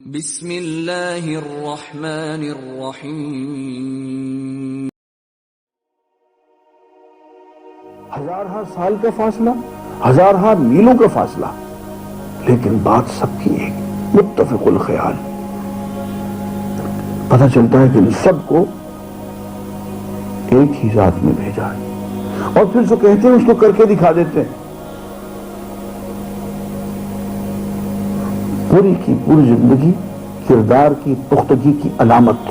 بسم اللہ الرحمن الرحیم۔ ہزارہا سال کا فاصلہ، ہزارہا میلوں کا فاصلہ، لیکن بات سب کی ایک، متفق الخیال۔ پتہ چلتا ہے کہ ان سب کو ایک ہی ذات میں بھیجا ہے، اور پھر جو کہتے ہیں اس کو کر کے دکھا دیتے ہیں۔ پوری کی پوری زندگی کردار کی پختگی کی علامت،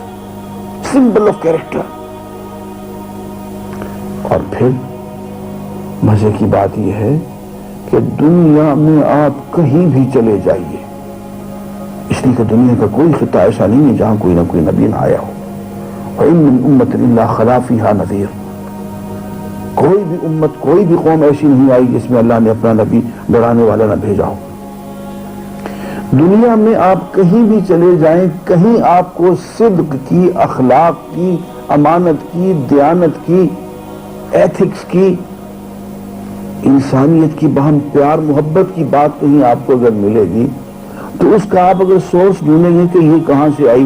سمبل آف کیریکٹر۔ اور پھر مزے کی بات یہ ہے کہ دنیا میں آپ کہیں بھی چلے جائیے، اس لیے کہ دنیا کا کوئی خطہ ایسا نہیں ہے جہاں کوئی نہ کوئی نبی نہ آیا ہو۔ وَإِن مِّن أُمَّةٍ إِلَّا خَلَا فِيهَا نَذِيرٌ۔ کوئی بھی امت، کوئی بھی قوم ایسی نہیں آئی جس میں اللہ نے اپنا نبی ڈرانے والا نہ بھیجا ہو۔ دنیا میں آپ کہیں بھی چلے جائیں، کہیں آپ کو صدق کی، اخلاق کی، امانت کی، دیانت کی، ایتھکس کی، انسانیت کی، باہم پیار محبت کی بات کہیں آپ کو اگر ملے گی تو اس کا آپ اگر سورس ڈھونڈیں گے کہ یہ کہاں سے آئی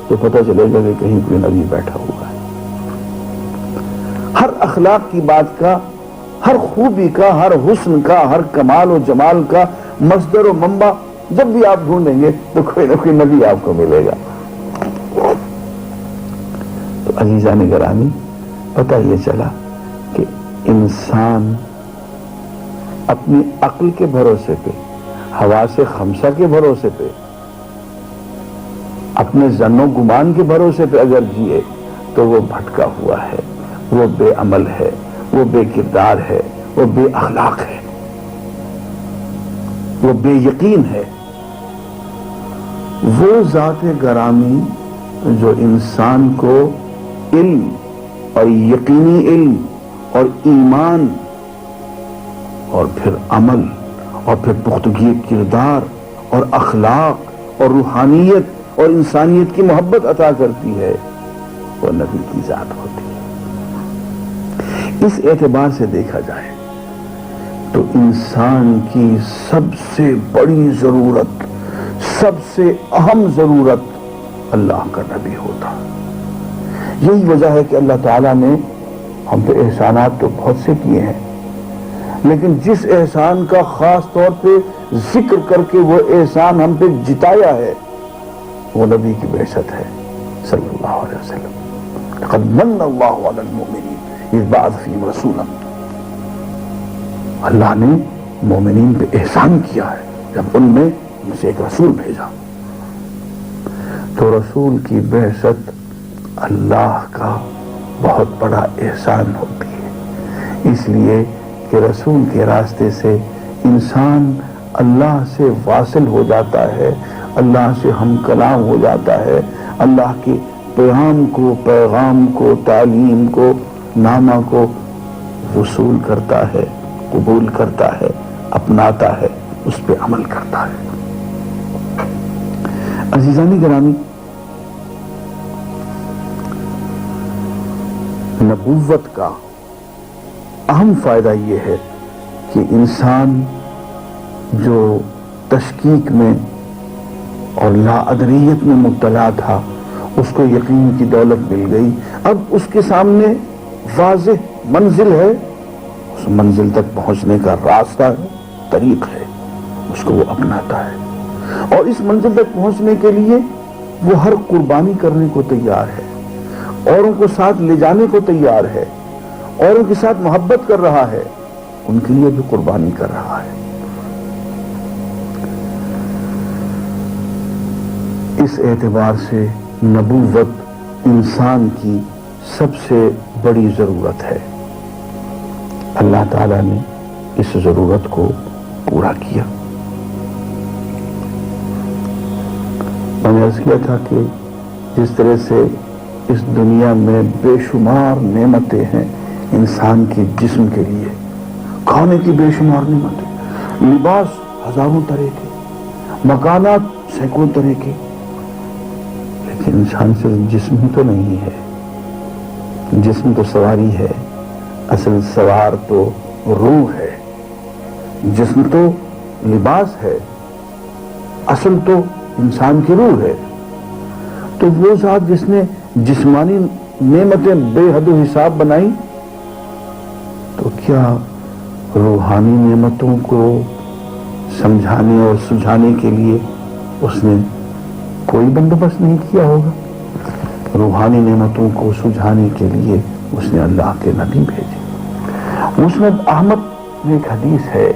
تو پتہ چلے گا کہ کہیں کوئی نبی بیٹھا ہوا ہے۔ ہر اخلاق کی بات کا، ہر خوبی کا، ہر حسن کا، ہر کمال و جمال کا مصدر و منبع جب بھی آپ ڈھونڈیں گے تو کوئی نہ کوئی نبی آپ کو ملے گا۔ تو عزیزان گرامی، پتہ یہ چلا کہ انسان اپنی عقل کے بھروسے پہ، حواس خمسہ کے بھروسے پہ، اپنے ظن و گمان کے بھروسے پہ اگر جیے تو وہ بھٹکا ہوا ہے، وہ بے عمل ہے، وہ بے کردار ہے، وہ بے اخلاق ہے، وہ بے یقین ہے۔ وہ ذات گرامی جو انسان کو علم اور یقینی علم اور ایمان اور پھر عمل اور پھر پختگی کردار اور اخلاق اور روحانیت اور انسانیت کی محبت عطا کرتی ہے، وہ نبی کی ذات ہوتی ہے۔ اس اعتبار سے دیکھا جائے تو انسان کی سب سے بڑی ضرورت، سب سے اہم ضرورت اللہ کا نبی ہوتا۔ یہی وجہ ہے کہ اللہ تعالیٰ نے ہم پہ احسانات تو بہت سے کیے ہیں، لیکن جس احسان کا خاص طور پہ ذکر کر کے وہ احسان ہم پہ جتایا ہے وہ نبی کی بعثت ہے صلی اللہ علیہ وسلم۔ لقد من اللہ علی المؤمنین اذ بعث فیہم رسولا۔ اللہ نے مومنین پہ احسان کیا ہے جب ان میں سے ایک رسول بھیجا۔ تو رسول کی بعثت اللہ کا بہت بڑا احسان ہوتی ہے، اس لیے کہ رسول کے راستے سے انسان اللہ سے واصل ہو جاتا ہے، اللہ سے ہم کلام ہو جاتا ہے، اللہ کے پیغام کو، تعلیم کو، نامہ کو وصول کرتا ہے، قبول کرتا ہے، اپناتا ہے، اس پہ عمل کرتا ہے۔ عزیزان گرامی، نبوت کا اہم فائدہ یہ ہے کہ انسان جو تشکیک میں اور لا ادریت میں مبتلا تھا اس کو یقین کی دولت مل گئی۔ اب اس کے سامنے واضح منزل ہے، اس منزل تک پہنچنے کا راستہ ہے، طریق ہے، اس کو وہ اپناتا ہے، اور اس منزل تک پہنچنے کے لیے وہ ہر قربانی کرنے کو تیار ہے، اوروں کو ساتھ لے جانے کو تیار ہے، اوروں کے ساتھ محبت کر رہا ہے، ان کے لیے بھی قربانی کر رہا ہے۔ اس اعتبار سے نبوت انسان کی سب سے بڑی ضرورت ہے۔ اللہ تعالیٰ نے اس ضرورت کو پورا کیا۔ میں نے عرض کیا تھا کہ جس طرح سے اس دنیا میں بے شمار نعمتیں ہیں انسان کے جسم کے لیے، کھانے کی بے شمار نعمتیں، لباس ہزاروں طرح کے، مکانات سینکڑوں طرح کے، لیکن انسان صرف جسم ہی تو نہیں ہے۔ جسم تو سواری ہے، اصل سوار تو روح ہے۔ جسم تو لباس ہے، اصل تو انسان کی روح ہے. تو وہ ذات جس نے جسمانی نعمتیں بے حد و حساب بنائی، تو کیا روحانی نعمتوں کو سمجھانے اور سجھانے کے لیے اس نے کوئی بندوبست نہیں کیا ہوگا؟ روحانی نعمتوں کو سجھانے کے لیے اس نے اللہ کے نبی بھیجے. مسند احمد میں ایک حدیث ہے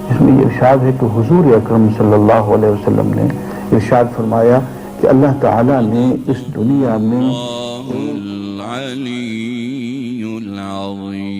جس میں یہ ارشاد ہے کہ حضور اکرم صلی اللہ علیہ وسلم نے ارشاد فرمایا کہ اللہ تعالیٰ نے اس دنیا میں العلی العظیم